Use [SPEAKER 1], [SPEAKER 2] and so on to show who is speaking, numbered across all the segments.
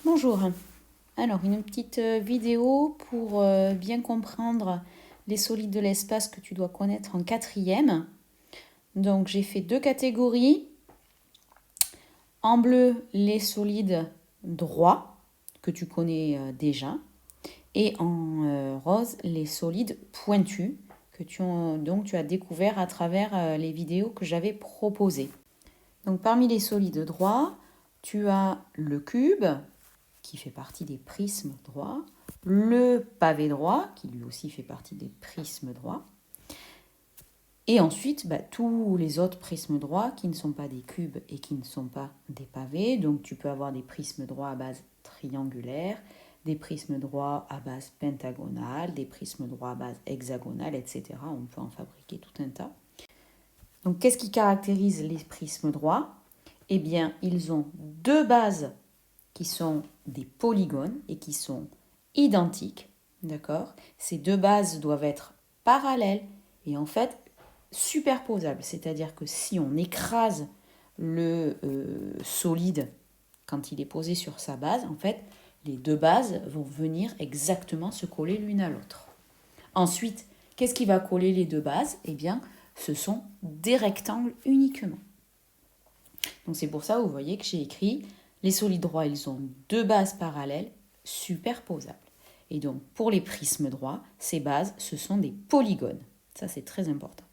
[SPEAKER 1] Bonjour. Alors, une petite vidéo pour bien comprendre les solides de l'espace que tu dois connaître en quatrième. Donc, j'ai fait deux catégories. En bleu, les solides droits que tu connais déjà. Et en rose, les solides pointus que tu as découvert à travers les vidéos que j'avais proposées. Donc, parmi les solides droits, tu as le cube, qui fait partie des prismes droits, le pavé droit, qui lui aussi fait partie des prismes droits, et ensuite tous les autres prismes droits qui ne sont pas des cubes et qui ne sont pas des pavés. Donc tu peux avoir des prismes droits à base triangulaire, des prismes droits à base pentagonale, des prismes droits à base hexagonale, etc. On peut en fabriquer tout un tas. Donc qu'est-ce qui caractérise les prismes droits? Eh bien, ils ont deux bases qui sont des polygones et qui sont identiques, d'accord? Ces deux bases doivent être parallèles et en fait superposables, c'est-à-dire que si on écrase le solide quand il est posé sur sa base, en fait, les deux bases vont venir exactement se coller l'une à l'autre. Ensuite, qu'est-ce qui va coller les deux bases? Eh bien, ce sont des rectangles uniquement. Donc c'est pour ça que vous voyez que j'ai écrit les solides droits, ils ont deux bases parallèles superposables. Et donc pour les prismes droits, ces bases, ce sont des polygones. Ça c'est très important.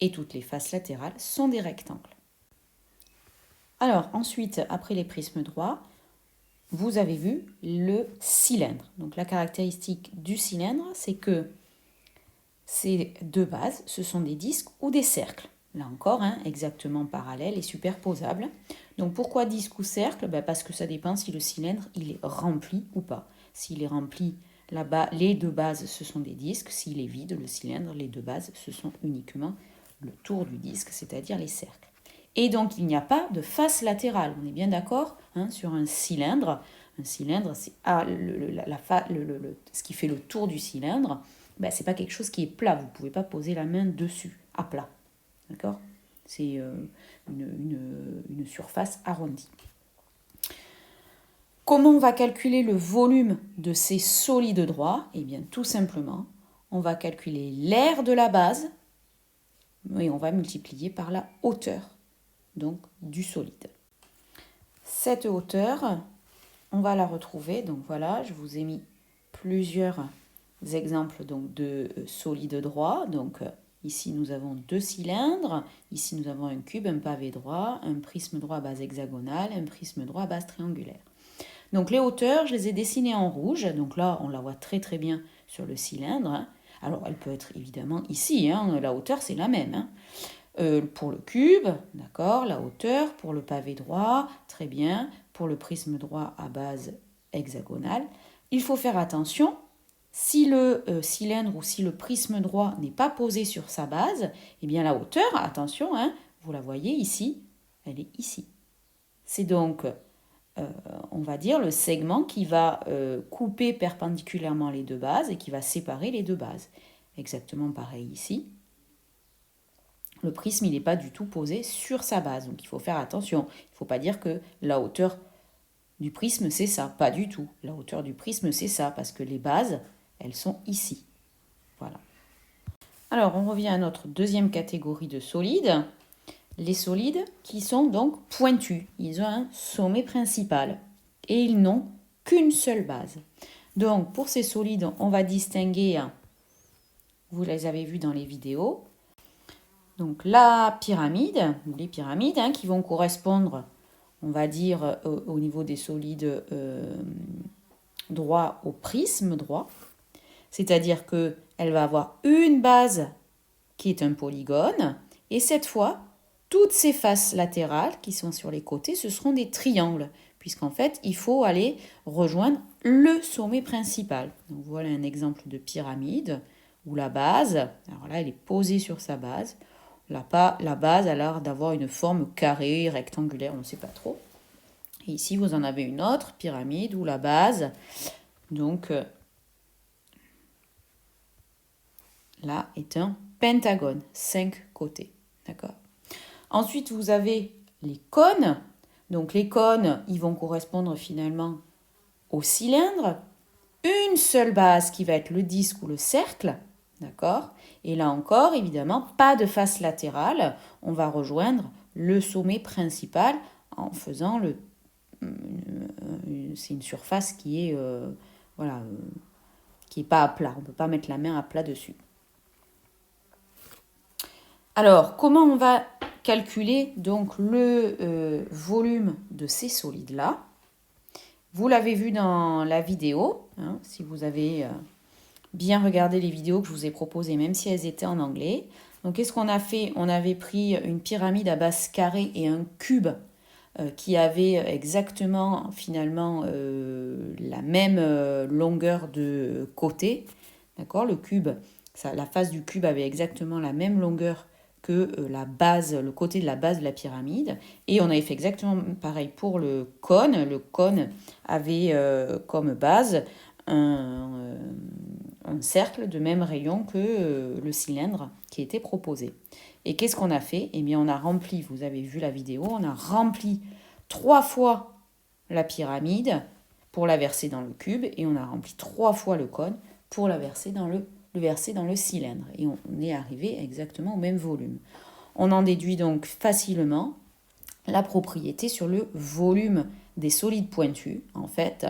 [SPEAKER 1] Et toutes les faces latérales sont des rectangles. Alors ensuite, après les prismes droits, vous avez vu le cylindre. Donc la caractéristique du cylindre, c'est que ces deux bases, ce sont des disques ou des cercles. Là encore, exactement parallèles et superposables. Donc pourquoi disque ou cercle? Parce que ça dépend si le cylindre il est rempli ou pas. S'il est rempli, les deux bases, ce sont des disques. S'il est vide, le cylindre, les deux bases, ce sont uniquement le tour du disque, c'est-à-dire les cercles. Et donc il n'y a pas de face latérale. On est bien d'accord sur un cylindre. Un cylindre, c'est ce qui fait le tour du cylindre. Ce n'est pas quelque chose qui est plat. Vous ne pouvez pas poser la main dessus, à plat. D'accord? C'est une surface arrondie. Comment on va calculer le volume de ces solides droits? Eh bien, tout simplement, on va calculer l'aire de la base et on va multiplier par la hauteur donc, du solide. Cette hauteur, on va la retrouver. Donc voilà, je vous ai mis plusieurs exemples donc, de solides droits. Donc ici, nous avons deux cylindres. Ici, nous avons un cube, un pavé droit, un prisme droit à base hexagonale, un prisme droit à base triangulaire. Donc les hauteurs, je les ai dessinées en rouge. Donc là, on la voit très très bien sur le cylindre. Alors, elle peut être évidemment ici. La hauteur, c'est la même. Pour le cube, d'accord, la hauteur. Pour le pavé droit, très bien. Pour le prisme droit à base hexagonale. Il faut faire attention. Si le cylindre ou si le prisme droit n'est pas posé sur sa base, eh bien la hauteur, attention, vous la voyez ici, elle est ici. C'est donc, on va dire, le segment qui va couper perpendiculairement les deux bases et qui va séparer les deux bases. Exactement pareil ici. Le prisme, il n'est pas du tout posé sur sa base, donc il faut faire attention. Il ne faut pas dire que la hauteur du prisme, c'est ça. Pas du tout. La hauteur du prisme, c'est ça, parce que les bases, elles sont ici. Voilà. Alors, on revient à notre deuxième catégorie de solides. Les solides qui sont donc pointus. Ils ont un sommet principal et ils n'ont qu'une seule base. Donc, pour ces solides, on va distinguer, vous les avez vus dans les vidéos, donc la pyramide, ou les pyramides, qui vont correspondre, on va dire, au niveau des solides droits au prisme droit. C'est-à-dire qu'elle va avoir une base qui est un polygone, et cette fois, toutes ces faces latérales qui sont sur les côtés, ce seront des triangles, puisqu'en fait, il faut aller rejoindre le sommet principal. Donc voilà un exemple de pyramide, où la base, alors là, elle est posée sur sa base. La base a l'air d'avoir une forme carrée, rectangulaire, on ne sait pas trop. Et ici, vous en avez une autre pyramide où la base, donc là, est un pentagone, 5 côtés. D'accord. Ensuite, vous avez les cônes. Donc les cônes, ils vont correspondre finalement au cylindre. Une seule base qui va être le disque ou le cercle, d'accord? Et là encore, évidemment, pas de face latérale. On va rejoindre le sommet principal en faisant c'est une surface qui est voilà, qui est pas à plat. On ne peut pas mettre la main à plat dessus. Alors, comment on va calculer donc le volume de ces solides-là? Vous l'avez vu dans la vidéo, hein, si vous avez bien regardé les vidéos que je vous ai proposées, même si elles étaient en anglais. Donc, qu'est-ce qu'on a fait? On avait pris une pyramide à base carrée et un cube qui avait exactement, finalement, la même longueur de côté. D'accord? Le cube, la face du cube avait exactement la même longueur que la base, le côté de la base de la pyramide. Et on avait fait exactement pareil pour le cône. Le cône avait comme base un cercle de même rayon que le cylindre qui était proposé. Et qu'est-ce qu'on a fait? Eh bien, on a rempli, vous avez vu la vidéo, on a rempli 3 fois la pyramide pour la verser dans le cube et on a rempli 3 fois le cône pour la verser dans le cylindre. Et on est arrivé exactement au même volume. On en déduit donc facilement la propriété sur le volume des solides pointus. En fait,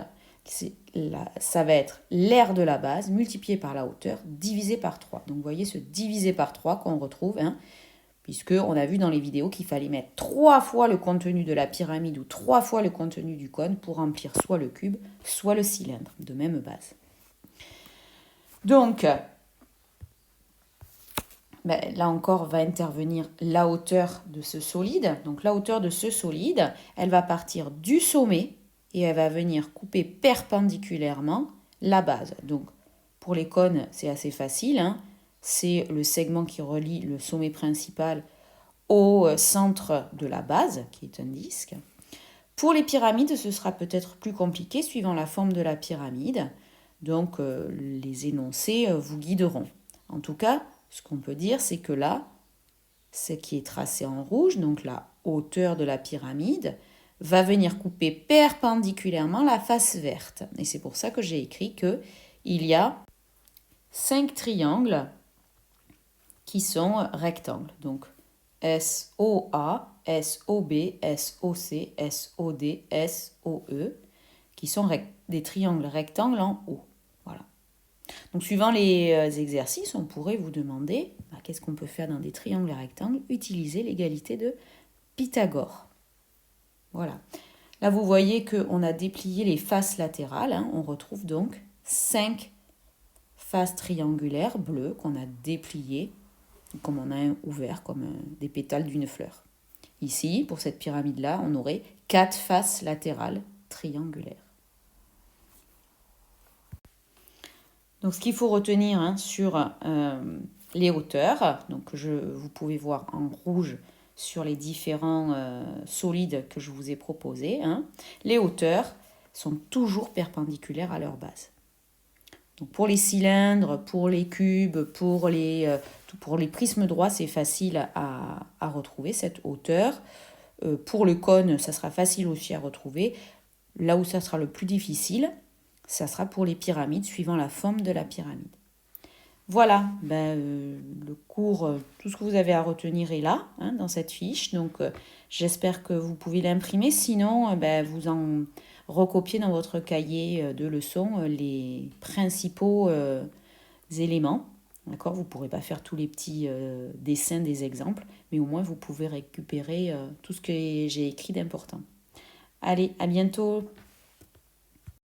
[SPEAKER 1] ça va être l'aire de la base multiplié par la hauteur divisé par 3. Donc vous voyez ce divisé par 3 qu'on retrouve, hein, puisqu'on a vu dans les vidéos qu'il fallait mettre 3 fois le contenu de la pyramide ou 3 fois le contenu du cône pour remplir soit le cube, soit le cylindre de même base. Donc, là encore va intervenir la hauteur de ce solide. Donc la hauteur de ce solide, elle va partir du sommet et elle va venir couper perpendiculairement la base. Donc pour les cônes, c'est assez facile, hein. C'est le segment qui relie le sommet principal au centre de la base, qui est un disque. Pour les pyramides, ce sera peut-être plus compliqué suivant la forme de la pyramide. Donc les énoncés vous guideront. En tout cas, ce qu'on peut dire, c'est que là, ce qui est tracé en rouge, donc la hauteur de la pyramide, va venir couper perpendiculairement la face verte. Et c'est pour ça que j'ai écrit qu'il y a 5 triangles qui sont rectangles. Donc SOA, SOB, SOC, SOD, SOE, qui sont des triangles rectangles en haut. Voilà. Donc, suivant les exercices, on pourrait vous demander qu'est-ce qu'on peut faire dans des triangles rectangles? Utiliser l'égalité de Pythagore. Voilà. Là, vous voyez qu'on a déplié les faces latérales. Hein. On retrouve donc 5 faces triangulaires bleues qu'on a dépliées, comme on a ouvert, comme des pétales d'une fleur. Ici, pour cette pyramide-là, on aurait 4 faces latérales triangulaires. Donc, ce qu'il faut retenir sur les hauteurs, donc vous pouvez voir en rouge sur les différents solides que je vous ai proposés, hein, les hauteurs sont toujours perpendiculaires à leur base. Donc, pour les cylindres, pour les cubes, pour les prismes droits, c'est facile à retrouver cette hauteur. Pour le cône, ça sera facile aussi à retrouver. Là où ça sera le plus difficile, ça sera pour les pyramides, suivant la forme de la pyramide. Voilà, le cours, tout ce que vous avez à retenir est là, hein, dans cette fiche. Donc, j'espère que vous pouvez l'imprimer. Sinon, vous en recopiez dans votre cahier de leçons les principaux éléments. D'accord, vous ne pourrez pas faire tous les petits dessins des exemples, mais au moins, vous pouvez récupérer tout ce que j'ai écrit d'important. Allez, à bientôt!